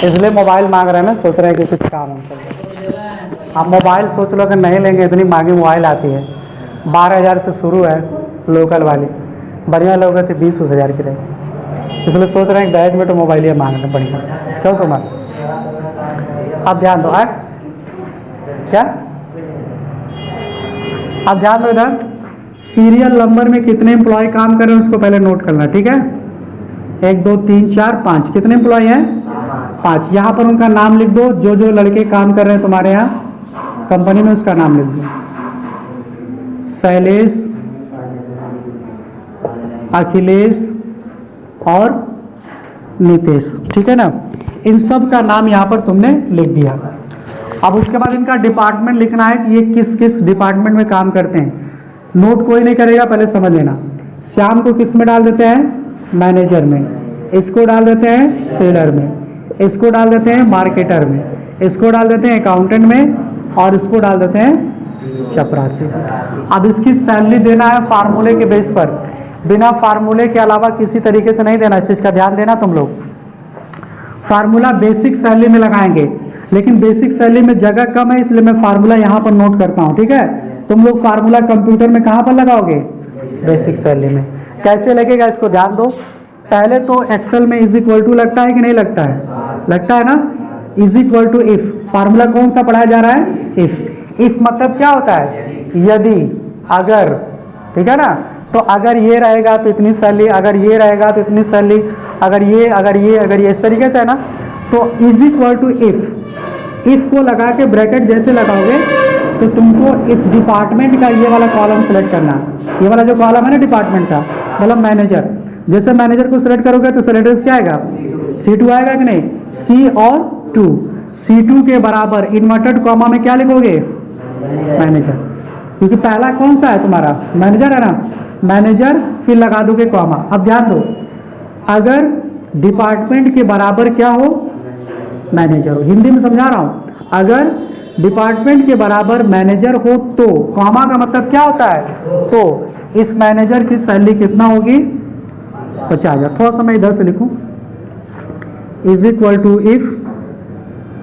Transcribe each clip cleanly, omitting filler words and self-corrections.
इसलिए मोबाइल मांग रहे हैं ना, सोच रहे हैं कि कुछ काम हम कर। आप मोबाइल सोच लो कि नहीं लेंगे, इतनी महंगी मोबाइल आती है, 12,000 से शुरू है लोकल वाली, बढ़िया लोगे तो 20-20 की रहेगी। इसलिए सोच रहे हैं दहेज में तो मोबाइल ही मांग रहे बढ़िया। क्यों तुम्हारा आप ध्यान दो है क्या? आप ध्यान दो इधर, सीरियल नंबर में कितने एम्प्लॉय काम कर रहे हैं उसको पहले नोट करना, ठीक है? 1 2 3 4 5, कितने एम्प्लॉय हैं? 5। यहाँ पर उनका नाम लिख दो, जो जो लड़के काम कर रहे हैं तुम्हारे यहाँ कंपनी में उसका नाम लिख दो। शैलेश, अखिलेश और नीतीश, ठीक है ना? इन सब का नाम यहाँ पर तुमने लिख दिया। अब उसके बाद इनका डिपार्टमेंट लिखना है कि ये किस किस डिपार्टमेंट में काम करते हैं। नोट कोई नहीं करेगा, पहले समझ लेना। श्याम को किस में डाल देते हैं? मैनेजर में। इसको डाल देते हैं सेलर में, इसको डाल देते हैं मार्केटर में, इसको डाल देते हैं अकाउंटेंट में, और इसको डाल देते हैं चपरासी। अब इसकी सैलरी देना है फार्मूले के बेस पर, बिना फार्मूले के अलावा किसी तरीके से नहीं देना। इस चीज का ध्यान देना तुम लोग। फार्मूला बेसिक सैलरी में लगाएंगे, लेकिन बेसिक सैलरी में जगह कम है, इसलिए मैं फार्मूला यहाँ पर नोट करता हूँ, ठीक है? तुम लोग फार्मूला कंप्यूटर में कहाँ पर लगाओगे? बेसिक सैलरी में। कैसे लगेगा इसको ध्यान दो। पहले तो एक्सेल में इज इक्वल टू लगता है कि नहीं लगता है? लगता है ना? Is equal to if. Formula कौन सा पढ़ाया जा रहा है? इफ। इफ मतलब क्या होता है? यदि, अगर, ठीक है ना? तो अगर ये रहेगा तो इतनी सैलरी, अगर ये रहेगा तो इतनी सैलरी, अगर ये इस तरीके से है ना। तो is equal to if. If को लगा के ब्रैकेट जैसे लगाओगे तो तुमको इस डिपार्टमेंट का ये वाला कॉलम सेलेक्ट करना। ये वाला जो कॉलम है ना डिपार्टमेंट का, मतलब मैनेजर। जैसे मैनेजर को सिलेक्ट करोगे तो सिलेक्ट क्या आएगा? C2 आएगा कि नहीं? C और 2, C2 के बराबर इन्वर्टेड कॉमा में क्या लिखोगे? मैनेजर। क्योंकि पहला कौन सा है तुम्हारा? मैनेजर है ना? मैनेजर, फिर लगा दोगे कॉमा। अब ध्यान दो, अगर डिपार्टमेंट के बराबर क्या हो? मैनेजर हो। हिंदी में समझा रहा हूं। अगर डिपार्टमेंट के बराबर मैनेजर हो तो कॉमा का मतलब क्या होता है? तो इस मैनेजर की सैलरी कितना होगी? 50,000। थोड़ा सा मैं इधर से लिखूं, is equal to if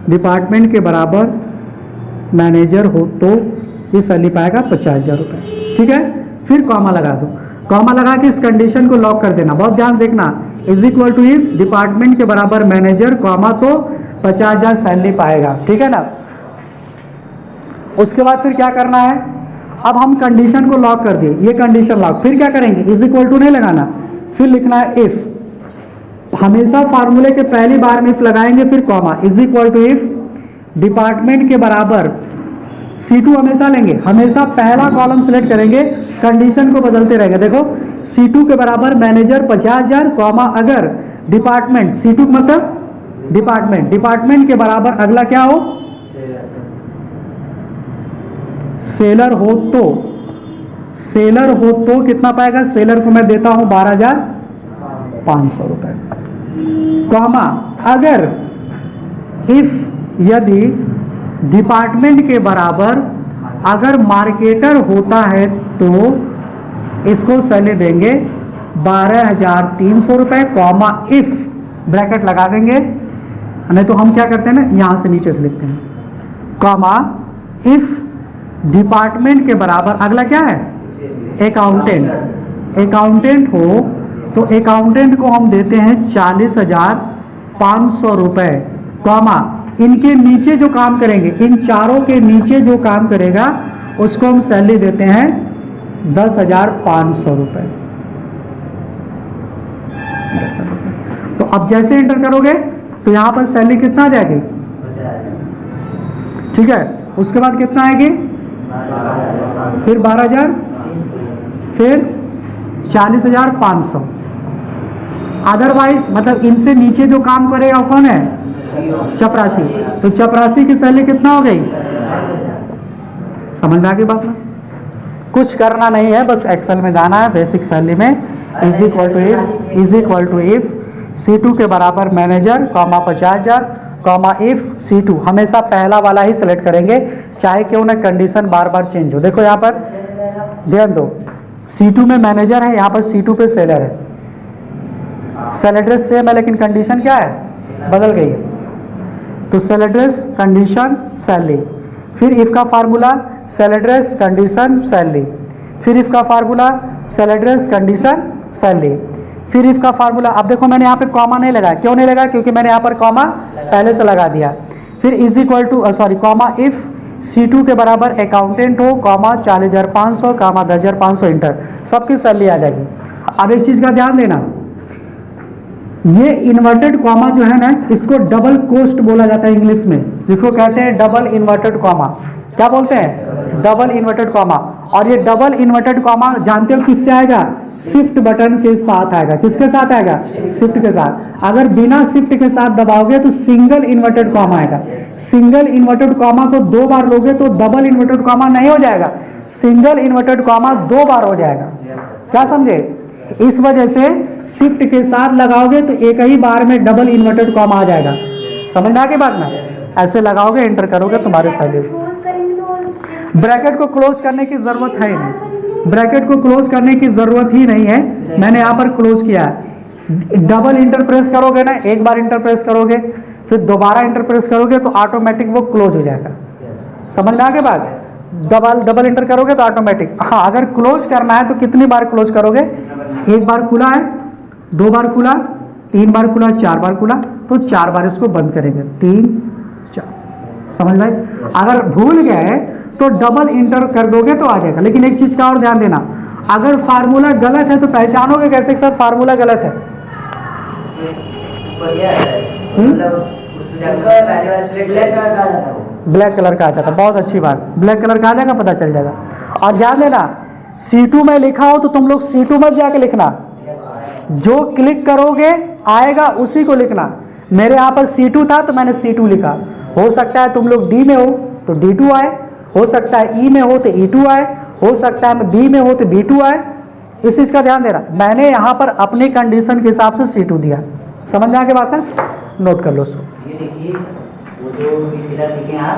department के बराबर मैनेजर हो तो ये सैलरी पाएगा 50,000 रुपए, ठीक है? फिर कॉमा लगा दो। कॉमा लगा के इस कंडीशन को लॉक कर देना। बहुत ध्यान देखना, is equal to if department के बराबर मैनेजर कॉमा तो 50,000 सैलरी पाएगा, ठीक है ना? उसके बाद फिर क्या करना है? अब हम कंडीशन को लॉक कर दिए, ये कंडीशन लॉक। फिर क्या करेंगे? इज इक्वल टू नहीं लगाना, फिर लिखना है इफ। हमेशा फार्मूले के पहली बार में इफ लगाएंगे, फिर comma. Is equal to if department के बराबर C2 हमेशा लेंगे, हमेशा पहला कॉलम सिलेक्ट करेंगे, कंडीशन को बदलते रहेंगे। देखो, C2 के बराबर मैनेजर 50,000 कॉमा, अगर डिपार्टमेंट, C2 मतलब डिपार्टमेंट, डिपार्टमेंट के बराबर अगला क्या हो? सेलर हो तो, सेलर हो तो कितना पाएगा? सेलर को मैं देता हूं 12,500 रुपए, कॉमा, अगर इफ यदि डिपार्टमेंट के बराबर अगर मार्केटर होता है तो इसको सैलरी देंगे 12,300 रुपए, कॉमा इफ ब्रैकेट लगा देंगे। नहीं तो हम क्या करते हैं ना, यहां से नीचे से लिखते हैं, कॉमा इफ डिपार्टमेंट के बराबर अगला क्या है? अकाउंटेंट। अकाउंटेंट हो तो अकाउंटेंट को हम देते हैं 40,500 रुपए, कॉमा इनके नीचे जो काम करेंगे, इन चारों के नीचे जो काम करेगा उसको हम सैलरी देते हैं 10,500 रुपए। तो अब जैसे एंटर करोगे तो यहां पर सैलरी कितना आ जाएगी? ठीक है, उसके बाद कितना आएगी? फिर 12,000, फिर 40,500। अदरवाइज मतलब इनसे नीचे जो काम करेगा वो कौन है? चपरासी। तो चपरासी की सैलरी कितना हो गई? समझ में आ गई बात ना? कुछ करना नहीं है, बस एक्सेल में जाना है, बेसिक सैलरी में is equal to if C2 के बराबर manager comma 50,000 comma if C2, हमेशा पहला वाला ही सिलेक्ट करेंगे, चाहे क्यों ना कंडीशन बार बार चेंज हो। देखो यहाँ पर ध्यान दो, C2 में मैनेजर है, यहाँ पर C2 पे सेलर है। सेल एड्रेस सेम है लेकिन कंडीशन क्या है, बदल गई है। तो सेल एड्रेस कंडीशन सैलरी, फिर इफ का formula cell address condition salary, फिर इफ का formula cell address condition salary, फिर इफ का फार्मूला। अब देखो मैंने यहाँ पे कॉमा नहीं लगाया, क्यों नहीं लगाया, क्योंकि मैंने यहाँ पर कॉमा पहले से लगा दिया। फिर is equal two comma if C2 के बराबर अकाउंटेंट हो, कॉमा 40,500, कॉमा 10,500 इंटर, सबकी सैलरी आ जाएगी। अब एक चीज का ध्यान देना, ये इन्वर्टेड कॉमा जो है ना, इसको डबल कोस्ट बोला जाता है इंग्लिश में, जिसको कहते हैं डबल इन्वर्टेड कॉमा। क्या बोलते हैं, डबल इन्वर्टेड कॉमा। और ये डबल इन्वर्टेड कॉमा जानते हो किससे आएगा, शिफ्ट बटन के साथ आएगा। किसके साथ आएगा, शिफ्ट के साथ। अगर बिना शिफ्ट के साथ दबाओगे तो सिंगल इन्वर्टेड कॉमा आएगा। सिंगल इन्वर्टेड कॉमा को 2 बार लोगे तो डबल इन्वर्टेड कॉमा नहीं हो जाएगा, सिंगल इन्वर्टेड कॉमा 2 बार हो जाएगा। क्या समझे, इस वजह से शिफ्ट के साथ लगाओगे तो एक ही बार में डबल इन्वर्टेड कॉमा आ जाएगा। समझ में आ गई बात ना, ऐसे लगाओगे एंटर करोगे तुम्हारे सैलरी। ब्रैकेट को क्लोज करने की जरूरत है ही नहीं, ब्रैकेट को क्लोज करने की जरूरत ही नहीं है, मैंने यहाँ पर क्लोज किया है। डबल इंटर प्रेस करोगे ना, एक बार इंटर प्रेस करोगे फिर दोबारा इंटर प्रेस करोगे तो ऑटोमेटिक वो क्लोज हो जाएगा। समझ में आ गई बात, डबल इंटर करोगे तो ऑटोमेटिक। हाँ, अगर क्लोज करना है तो कितनी बार क्लोज करोगे, एक बार खुला है, 2 बार खुला, 3 बार खुला, 4 बार खुला, तो 4 बार इसको बंद करेंगे, 3 4। समझ में, अगर भूल गए तो डबल इंटर कर दोगे तो आ जाएगा। लेकिन एक चीज का और ध्यान देना, अगर फार्मूला गलत है तो पहचानोगे कैसे सर फार्मूला गलत है। ब्लैक कलर का आ जाता, बहुत अच्छी बात, ब्लैक कलर का आ जाएगा, पता चल जाएगा। और ध्यान देना, C2 में लिखा हो तो तुम लोग C2 मत जाके लिखना, जो क्लिक करोगे आएगा उसी को लिखना। मेरे यहाँ पर C2 था तो मैंने C2 लिखा। हो सकता है तुम लोग D में हो तो D2 आए, हो सकता है E में हो तो E2 आए, हो सकता है B में हो तो B2 आए। इस चीज का ध्यान देना, मैंने यहाँ पर अपनी कंडीशन के हिसाब से C2 दिया। समझ में आ गई बात है, नोट कर लो उसको। ये देखिए वो जो लिखे आप